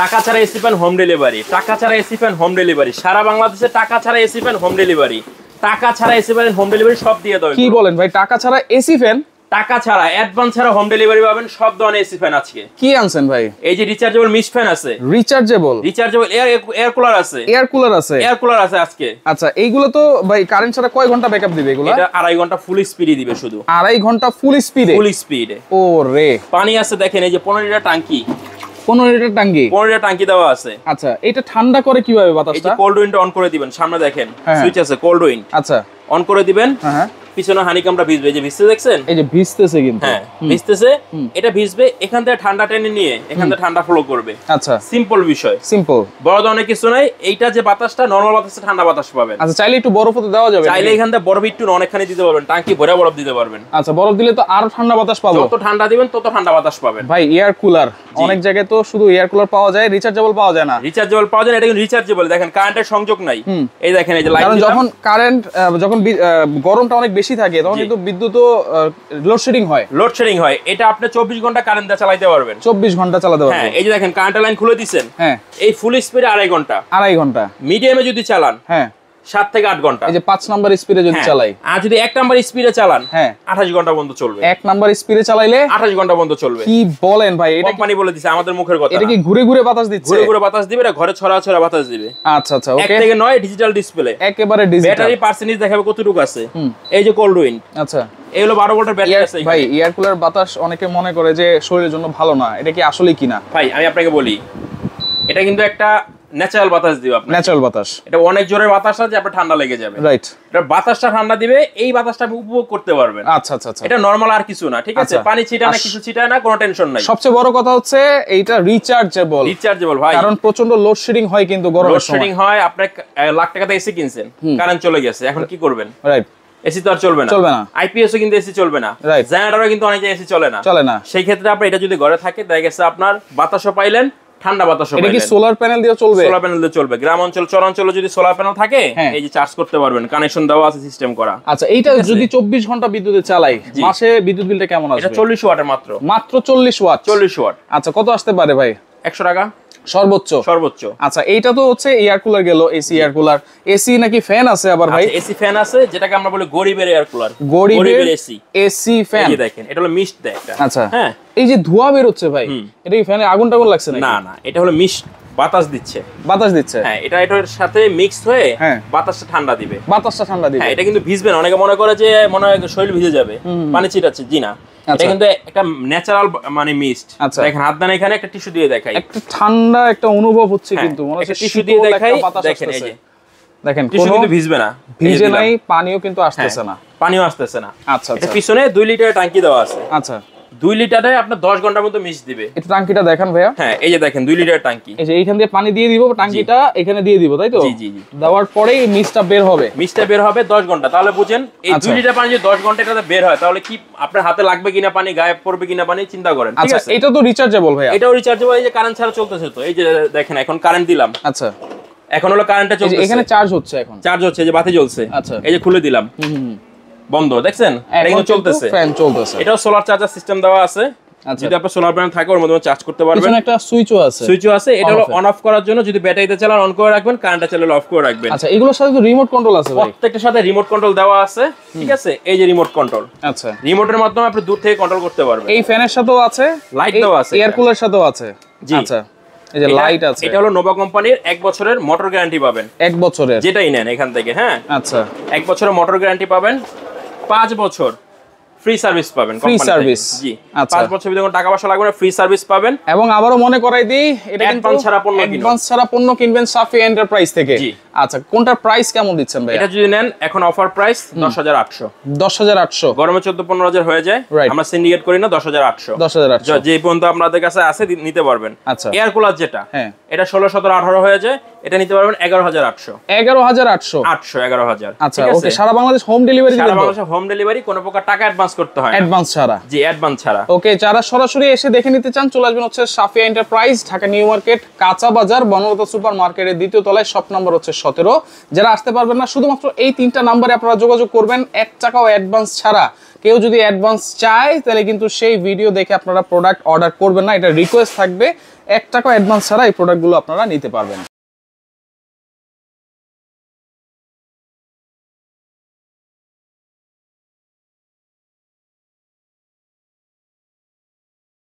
টাকা ছাড়া AC fan home delivery, টাকা ছাড়া এসি ফ্যান হোম ডেলিভারি, সারা বাংলাদেশে টাকা ছাড়া এসি ফ্যান হোম ডেলিভারি, টাকা ছাড়া এসি ফ্যান হোম ডেলিভারি সব দিয়ে দেয়। কি বলেন ভাই, টাকা ছাড়া এসি ফ্যান? টাকা ছাড়া অ্যাডভান্স ছাড়া হোম ডেলিভারি পাবেন সব ধরনের এসি ফ্যান। আজকে কি আনছেন ভাই? এই যে রিচার্জেবল মিস্ট ফ্যান আছে, রিচার্জেবল এয়ার কুলার আছে, এয়ার কুলার আছে আজকে। আচ্ছা, এইগুলো তো ভাই কারেন্ট ছাড়া কয় ঘন্টা ব্যাকআপ দিবে এগুলো? এটা 2.5 ঘন্টা ফুল স্পিডে দিবে, শুধু 2.5 ঘন্টা ফুল স্পিডে। ও রে, পানি আছে দেখেন, এই যে 15 লিটার টাঙ্কি, 15 লিটার টাঙ্কি, 15 লিটার টাঙ্কি দেওয়া আছে। আচ্ছা, এটা ঠান্ডা করে কিভাবে বাতাসটা? এই যে কোল্ড উইন্ড অন করে দিবেন, সামনে দেখেন সুইচ আছে কোল্ড উইন্ড। আচ্ছা, অন করে দিবেন, হ্যাঁ পিছনে হানিকামটা ভিজবে, এই যে ভিজতে দেখছেন, এই যে ভিজতেছে কিন্তু, হ্যাঁ ভিজতেছে, এটা ভিজবে, এখান থেকে ঠান্ডা টেনে নিয়ে এখান থেকে ঠান্ডা ফ্লো করবে। আচ্ছা, সিম্পল বিষয়, সিম্পল, বড় ধরনের কিছু নাই। এইটা যে বাতাসটা নরমাল বাতাসে ঠান্ডা বাতাস পাবেন। আচ্ছা, চাইলে একটু বরফ তো দেওয়া যাবে? চাইলে এখান থেকে বরফ একটু অনেকখানি দিতে পারবেন, টাঙ্কি ভরে বরফ দিতে পারবেন। আচ্ছা, বরফ দিলে তো আরো ঠান্ডা বাতাস পাবো। যত ঠান্ডা দিবেন তত ঠান্ডা বাতাস পাবেন। ভাই এয়ার কুলার, অনেক জায়গায় তো শুধু এয়ার কুলার পাওয়া যায়, রিচার্জেবল পাওয়া যায় না। রিচার্জেবল পাওয়া যায়, এটা কিন্তু রিচার্জেবল। দেখেন কারেন্টের সংযোগ নাই, এই দেখেন, এই যে লাইট। কারণ যখন কারেন্ট, যখন গরমটা অনেক বেশি থাকে তখন কিন্তু বিদ্যুৎ লোডশেডিং হয়। এটা আপনি 24 ঘন্টা কারেন্ট দিয়ে চালাতে পারবেন, 24 ঘন্টা চালাতে পারবেন। হ্যাঁ, এই যে দেখেন কারেন্টের লাইন খুলে দিবেন, হ্যাঁ, এই ফুল স্পিডে 2.5 ঘন্টা, মিডিয়ামে যদি চালান, হ্যাঁ 7 থেকে 8 ঘন্টা। এই যে 5 নাম্বার স্পিডে যদি চালাই, আর যদি 1 নাম্বার স্পিডে চালান, হ্যাঁ 28 ঘন্টা পর্যন্ত চলবে। 1 নাম্বার স্পিডে চালাইলে 28 ঘন্টা পর্যন্ত চলবে। কি বলেন ভাই, এটা কোম্পানি বলে দিছে, আমাদের মুখের কথা। এটা কি ঘুরে ঘুরে বাতাস দিচ্ছে? ঘুরে ঘুরে বাতাস দিবে, এটা ঘরে ছড়া ছড়া বাতাস দিবে। আচ্ছা আচ্ছা, ওকে। 1 থেকে 9 ডিজিটাল ডিসপ্লে, একেবারে ডিজিটাল। ব্যাটারি পার্সেন্টেজ দেখাবে কতটুকু আছে। এই যে কোল্ড উইন্ড, আচ্ছা, এই হলো 12 ভোল্টের ব্যাটারি আছে। ভাই এয়ার কুলার বাতাস অনেকে মনে করে যে শরীরের জন্য ভালো না, এটা কি আসলে কিনা? ভাই আমি আপনাকে বলি, এটা কিন্তু একটা ন্যাচারাল বাতাস দিবে আপনাকে, ন্যাচারাল বাতাস। এটা অনেক জোরে বাতাস আছে, আপনার ঠান্ডা লেগে যাবে, রাইট। এটা বাতাসটা ঠান্ডা দিবে, এই বাতাসটা আপনি উপভোগ করতে পারবেন। আচ্ছা আচ্ছা আচ্ছা, এটা নরমাল আর কিছু না, ঠিক আছে? পানি ছিটায় না, কিছু ছিটায় না, কোনো টেনশন নাই। সবচেয়ে বড় কথা হচ্ছে এইটা রিচার্জেবল। রিচার্জেবল ভাই, কারণ প্রচন্ড লোডশেডিং হয় কিন্তু গরমের সময়। লোডশেডিং হয়, আপনি লাখ টাকাতে এসি কিনছেন, কারেন্ট চলে গেছে, এখন কি করবেন? রাইট, এসি তো আর চলবে না, আইপিএসও কিন্তু এসি চলবে না, জেনারেটরও কিন্তু অনেক এসি চলে না। সেই ক্ষেত্রে আপনি এটা যদি ঘরে থাকে, দেখা গেছে আপনার বাতাসও পাইলেন, ঠান্ডা বাতাসও পাইলেন। এটা কি সোলার প্যানেল দিয়ে চলবে? সোলার প্যানেল দিয়ে চলবে। গ্রাম অঞ্চল, চর অঞ্চলে যদি সোলার প্যানেল থাকে, এই যে চার্জ করতে পারবেন, কানেকশন দেওয়া আছে, সিস্টেম করা। আচ্ছা, এইটা যদি 24 ঘন্টা বিদ্যুতে চালাই, মাসে বিদ্যুৎ বিলটা কেমন আসবে? এটা 40 ওয়াটের মাত্র 40 ওয়াট। 40 ওয়াট। আচ্ছা, কত আসতে পারে ভাই? 100 টাকা সর্বোচ্চ। আচ্ছা, এইটা তো হচ্ছে এয়ার কুলার গেল, এসি এয়ার কুলার। এসি নাকি ফ্যান আছে আবার ভাই? এসি ফ্যান আছে, যেটাকে আমরা বলি গরিবের এয়ার কুলার, গরিবের এসি ফ্যান। এই দেখেন, এটা হলো মিস্ট দেয় একটা। আচ্ছা, হ্যাঁ, এই যে ধোঁয়া বের হচ্ছে ভাই, এটা কি ফ্যানে আগুন টাগুন লাগছে নাকি? না না, এটা হলো মিস্ট, বাতাস দিচ্ছে। হ্যাঁ, এটার সাথে মিক্স হয়ে বাতাসটা ঠান্ডা দিবে। হ্যাঁ, এটা কিন্তু ভিজবে না। অনেকে মনে করে যে মনে হয় শরীর ভিজে যাবে, পানি ছিটাচ্ছে, জি না, এটা কিন্তু একটা ন্যাচারাল মানে মিস্ট। দেখেন হাত দানা, এখানে একটা টিস্যু দিয়ে দেখাই, একটা ঠান্ডা একটা অনুভব হচ্ছে, কিন্তু মনে হচ্ছে টিস্যু দিয়ে দেখাই, দেখেন এই যে দেখেন, টিস্যু কিন্তু ভিজবে না, ভিজে নাই, পানিও কিন্তু আসতেছে না, আচ্ছা, এটা পিছনে 2 লিটারের ট্যাঙ্কি দেওয়া আছে। আচ্ছা, 2 লিটারে আপনার 10 ঘন্টার মতো মিক্স দিবে। এটা ট্যাঙ্কিটা দেখেন ভাইয়া, হ্যাঁ এই যে দেখেন 2 লিটারের ট্যাঙ্কি। এই যে এইখান দিয়ে পানি দিয়ে দিব, ট্যাঙ্কিটা এখানে দিয়ে দিব, তাই তো? জি জি জি। দেওয়ার পরেই মিক্সটা বের হবে। 10 ঘন্টা। তাহলে বুঝেন, এই 2 লিটার পানি যদি 10 ঘন্টা এটাতে বের হয়, তাহলে কি আপনার হাতে লাগবে কিনা পানি, গায়ে পড়বে কিনা পানি, চিন্তা করেন। ঠিক আছে, এটা তো রিচার্জেবল ভাইয়া। এটাও রিচার্জেবল। এই যে কারেন্ট ছাড়া চলতেছে, তো এই যে দেখেন এখন কারেন্ট দিলাম। আচ্ছা, এখন হলো কারেন্টটা চলতেছে, এখানে চার্জ হচ্ছে, এখন চার্জ হচ্ছে, এই যে বাতি জ্বলছে। আচ্ছা, এই যে খুলে দিলাম, বন্ধ, দেখছেন? এটা কিন্তু চলতেছে, ফ্যান চলতেছে। এটাও সোলার চার্জার সিস্টেম দেওয়া আছে। যদি আপনার সোলার প্যানেল থাকে, ওর মধ্যে চার্জ করতে পারবেন। পিছনে একটা সুইচও আছে। এটা হলো অন অফ করার জন্য, যদি ব্যাটারিতে চালান অন করে রাখবেন, কারেন্টটা চালালে অফ করে রাখবেন। আচ্ছা, এগুলোর সাথে তো রিমোট কন্ট্রোল আছে ভাই? প্রত্যেকটার সাথে রিমোট কন্ট্রোল দেওয়া আছে, ঠিক আছে? এই যে রিমোট কন্ট্রোল। আচ্ছা, রিমোটের মাধ্যমে আপনি দূর থেকে কন্ট্রোল করতে পারবেন। এই ফ্যানের সাথেও আছে, লাইট দেওয়া আছে, এয়ার কুলারের সাথেও আছে। জি, আচ্ছা, এই যে লাইট আছে। এটা হলো নোভা কোম্পানির 1 বছরের মোটর গ্যারান্টি পাবেন। 1 বছরের, যেটাই নেন এখান থেকে। হ্যাঁ, আচ্ছা, 1 বছরের মোটর গ্যারান্টি পাবেন, 5 বছর ফ্রি সার্ভিস পাবেন। ফ্রি সার্ভিস, জি। 5 বছর ভিতরে কোনো টাকা পয়সা লাগবে না, ফ্রি সার্ভিস পাবেন। এবং আবারও মনে করাই দিই, এটা কিন্তু অ্যাডভান্স ছাড়া পণ্য কিনবেন সাফিয়া এন্টারপ্রাইজ থেকে। জি। আচ্ছা, কোনটার প্রাইস কেমন দিচ্ছেন ভাই? এটা যদি নেন এখন অফার প্রাইস 10,800। 10,800। গরমে 14-15,000 হয়ে যায়, আমরা সিন্ডিকেট করি না। 10,800। 10,800 যে পর্যন্ত আপনাদের কাছে আছে নিতে পারবেন। আচ্ছা, এয়ার কুলার যেটা, হ্যাঁ, এটা 16, 17, 18 হয়ে যায়, এটা নিতে পারবেন 11,800। 11,800। আচ্ছা, ওকে। সারা বাংলাদেশ হোম ডেলিভারি দিবেন? সারা বাংলাদেশ হোম ডেলিভারি, কোনো প্রকার টাকা অ্যাডভান্স করতে হয় না, অ্যাডভান্স ছাড়া। জি, অ্যাডভান্স ছাড়া। ওকে, যারা সরাসরি এসে দেখে নিতে চান, চলে আসবেন হচ্ছে Safia enterprise, Dhaka new market, কাঁচা বাজার, বনলতা সুপার মার্কেটের 2য় তলায়, শপ নম্বর হচ্ছে 17। যারা আসতে পারবেন না, শুধুমাত্র এই 3টা নম্বরে আপনারা যোগাযোগ করবেন, 1 টাকাও অ্যাডভান্স ছাড়া। কেউ যদি অ্যাডভান্স চায়, তাহলে কিন্তু সেই ভিডিও দেখে আপনারা প্রোডাক্ট অর্ডার করবেন না, এটা রিকোয়েস্ট থাকবে। 1 টাকা অ্যাডভান্স ছাড়া এই প্রোডাক্টগুলো আপনারা নিতে পারবেন।